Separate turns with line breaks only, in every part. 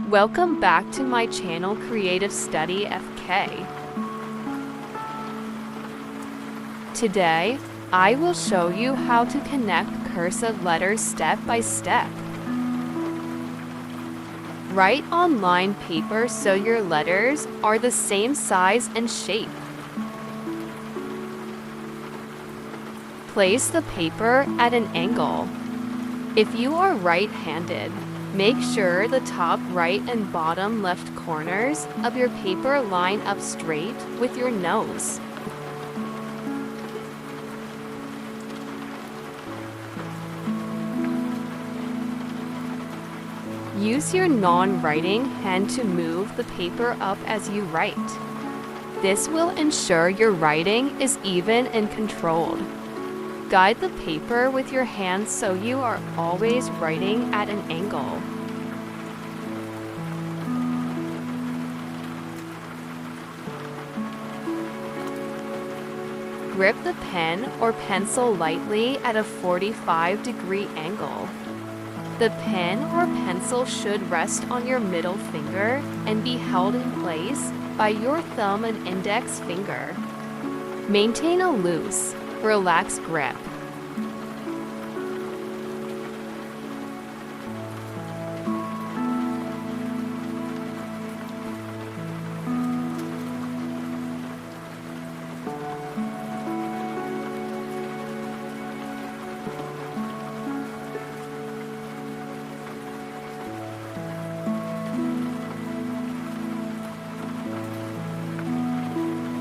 Welcome back to my channel Creative Study FK. Today, I will show you how to connect cursive letters step by step. Write on lined paper so your letters are the same size and shape. Place the paper at an angle. If you are right-handed, make sure the top right and bottom left corners of your paper line up straight with your nose. Use your non-writing hand to move the paper up as you write. This will ensure your writing is even and controlled. Guide the paper with your hands so you are always writing at an angle. Grip the pen or pencil lightly at a 45-degree angle. The pen or pencil should rest on your middle finger and be held in place by your thumb and index finger. Maintain a loose, relaxed grip.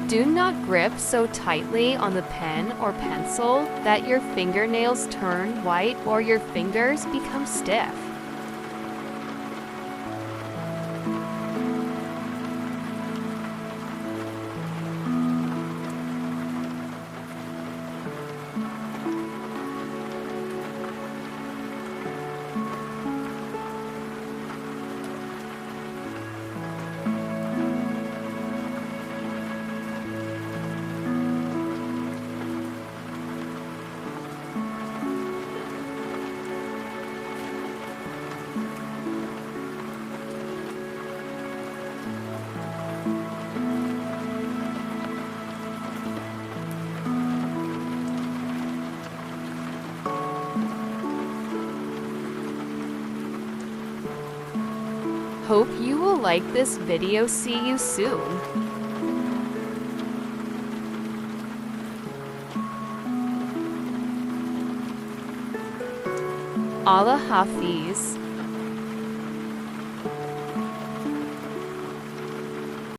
Do not grip so tightly on the pen or pencil that your fingernails turn white or your fingers become stiff. Hope you will like this video. See you soon. Allah Hafiz.